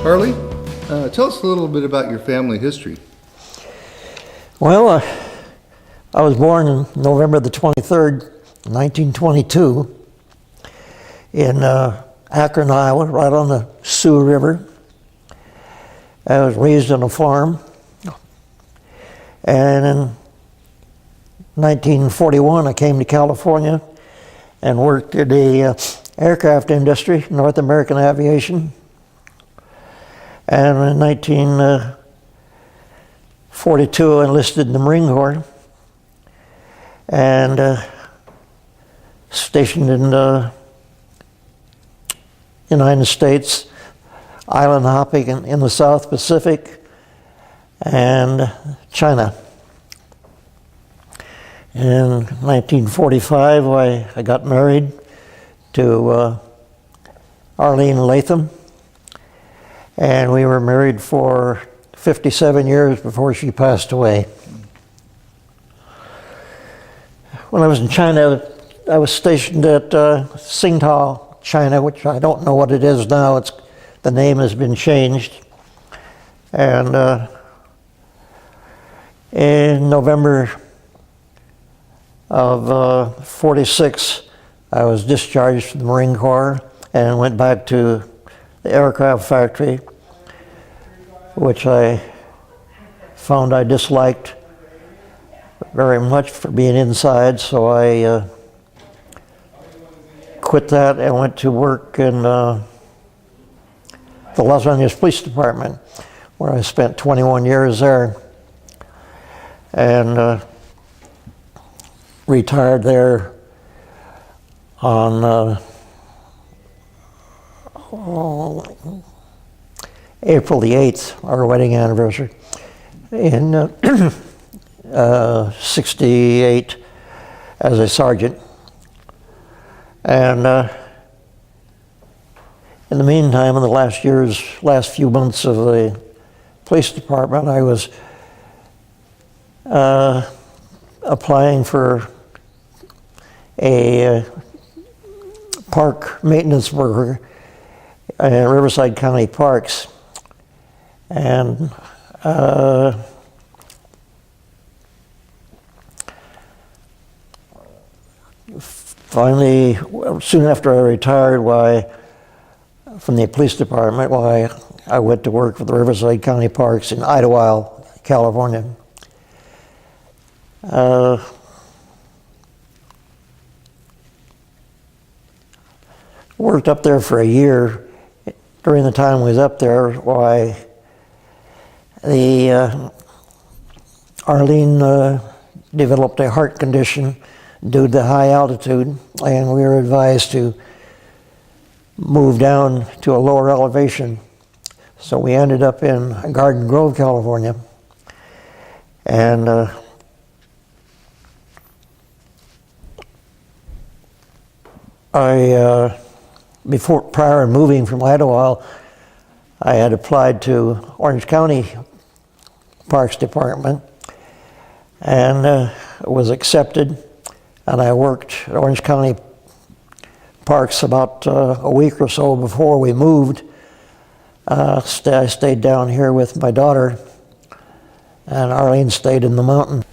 Harley, tell us a little bit about your family history. Well, I was born on November the 23rd, 1922 in Akron, Iowa, right on the Sioux River. I was raised on a farm. And in 1941, I came to California and worked in the aircraft industry, North American Aviation. And in 1942, I enlisted in the Marine Corps and stationed in the United States, island hopping in the South Pacific and China. In 1945, I got married to Arlene Latham, and we were married for 57 years before she passed away. When I was in China, I was stationed at Tsingtao, China, which I don't know what it is now. The name has been changed. And in November of 46, I was discharged from the Marine Corps and went back to the aircraft factory, which I found I disliked very much for being inside, so I quit that and went to work in the Los Angeles Police Department, where I spent 21 years there, and retired there on April the 8th, our wedding anniversary, in 68 as a sergeant. And in the meantime, in the last few months of the police department, I was applying for a park maintenance worker in Riverside County Parks. And finally, soon after I retired from the police department, I went to work for the Riverside County Parks in Idlewild, California. Worked up there for a year. During the time I was up there, Arlene developed a heart condition due to the high altitude, and we were advised to move down to a lower elevation. So we ended up in Garden Grove, California, and prior to moving from Idlewild, I had applied to Orange County Parks Department and was accepted, and I worked at Orange County Parks about a week or so before we moved. I stayed down here with my daughter, and Arlene stayed in the mountain.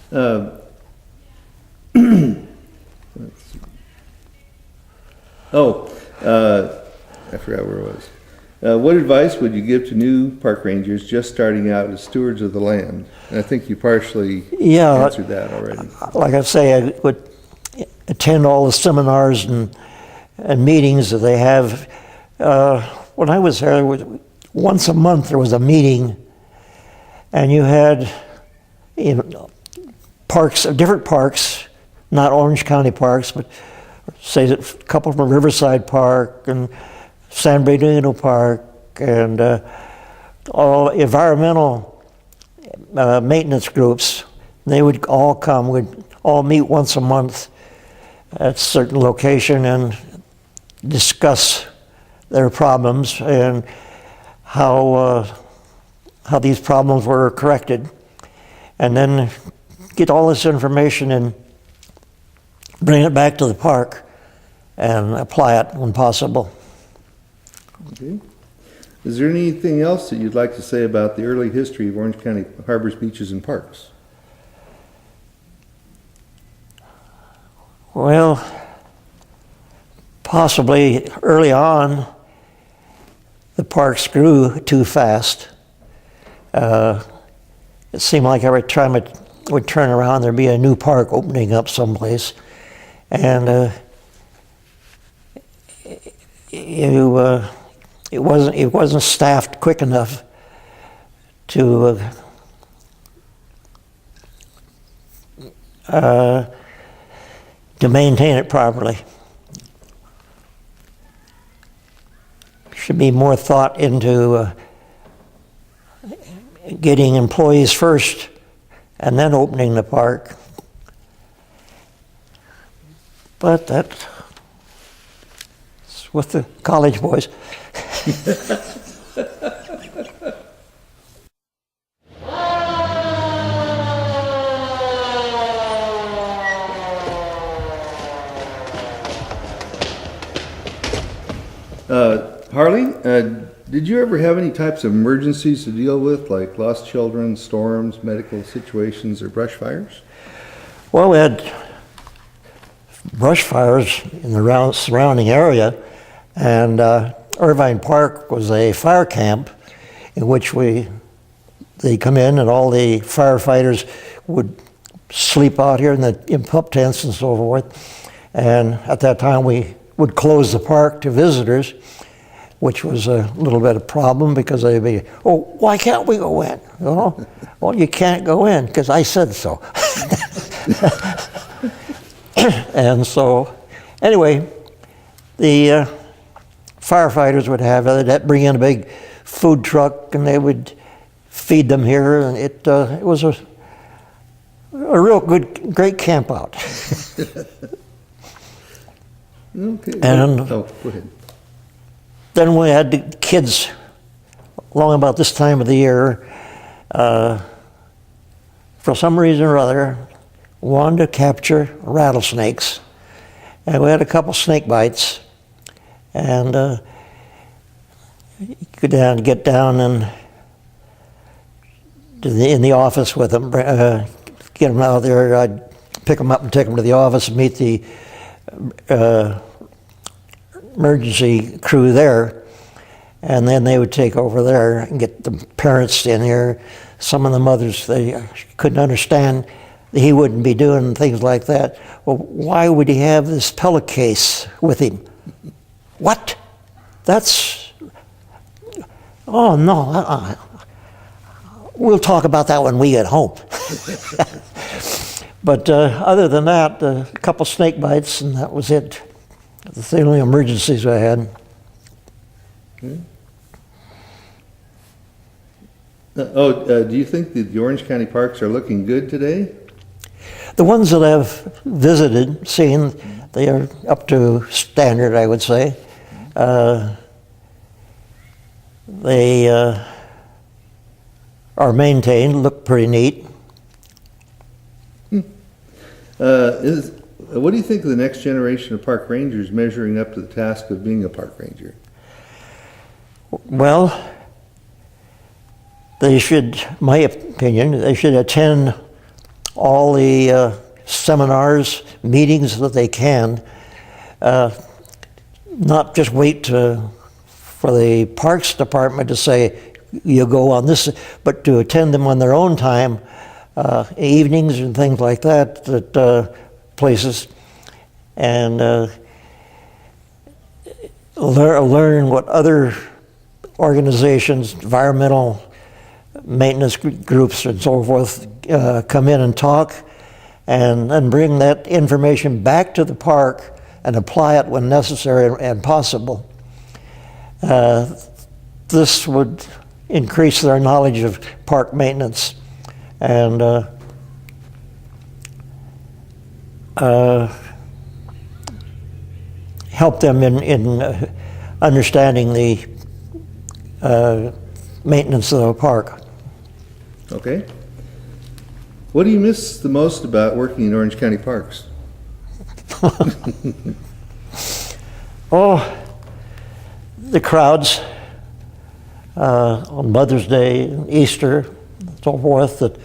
I forgot where it was. What advice would you give to new park rangers just starting out as stewards of the land? And I think you partially answered that already. Like I say, I would attend all the seminars and meetings that they have. When I was there, once a month there was a meeting, and you had parks, different parks, not Orange County parks, but say a couple from Riverside Park and San Bernardino Park and all environmental maintenance groups. They would all come. We'd all meet once a month at a certain location and discuss their problems and how these problems were corrected, and then get all this information and bring it back to the park and apply it when possible. Okay. Is there anything else that you'd like to say about the early history of Orange County harbors, beaches, and parks? Well, possibly early on, the parks grew too fast. It seemed like every time it would turn around, there'd be a new park opening up someplace, and it wasn't staffed quick enough to maintain it properly. Should be more thought into getting employees first and then opening the park. But that's with the college boys. Harley, did you ever have any types of emergencies to deal with, like lost children, storms, medical situations, or brush fires? Well, we had brush fires in the surrounding area, and Irvine Park was a fire camp in which they come in and all the firefighters would sleep out here in pup tents and so forth. And at that time we would close the park to visitors, which was a little bit of a problem because they'd be, oh, why can't we go in? You know? Well, you can't go in because I said so. And so, anyway, the firefighters would they'd bring in a big food truck and they would feed them here, and it was a real great camp out. Okay. And go ahead. Then we had the kids, along about this time of the year, for some reason or other, wanted to capture rattlesnakes. And we had a couple snake bites. And get down and in the office with them, get them out there. I'd pick them up and take them to the office and meet the emergency crew there, and then they would take over there and get the parents in here. Some of the mothers, they couldn't understand that he wouldn't be doing things like that. Well, why would he have this pellet case with him? What? That's, oh no, we'll talk about that when we get home. But other than that, a couple snake bites and that was it. That's the only emergencies I had. Okay. Do you think that the Orange County parks are looking good today? The ones that I've visited, seen, they are up to standard, I would say. They are maintained, look pretty neat. What do you think of the next generation of park rangers measuring up to the task of being a park ranger? Well, they should, my opinion, they should attend all the seminars, meetings that they can, not just wait for the Parks Department to say, you go on this, but to attend them on their own time, evenings and things like that, places, and learn what other organizations, environmental maintenance groups and so forth, come in and talk, and then bring that information back to the park and apply it when necessary and possible. This would increase their knowledge of park maintenance and help them in understanding the maintenance of the park. Okay. What do you miss the most about working in Orange County parks? Oh, the crowds. on Mother's Day, Easter, so forth, that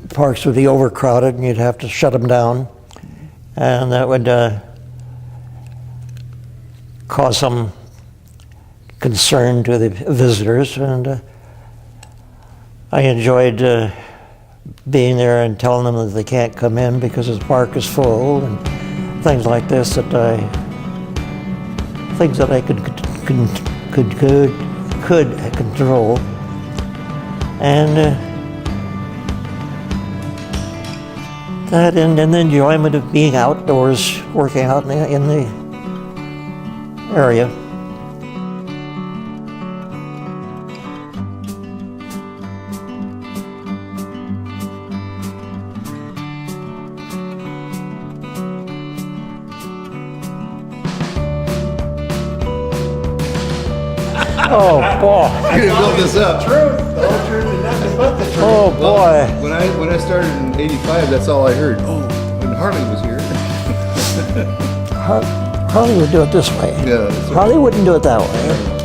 parks would be overcrowded and you'd have to shut them down. And that would cause some concern to the visitors. And I enjoyed being there and telling them that they can't come in because the park is full and things like this, things that I could control. And that and the enjoyment of being outdoors, working out in the area. Oh boy! You're gonna build this up. Truth, the whole truth, and nothing but the truth. Oh boy! When I started in '85, that's all I heard. Oh, when Harley was here. Harley would do it this way. Yeah, that's right. Harley wouldn't do it that way.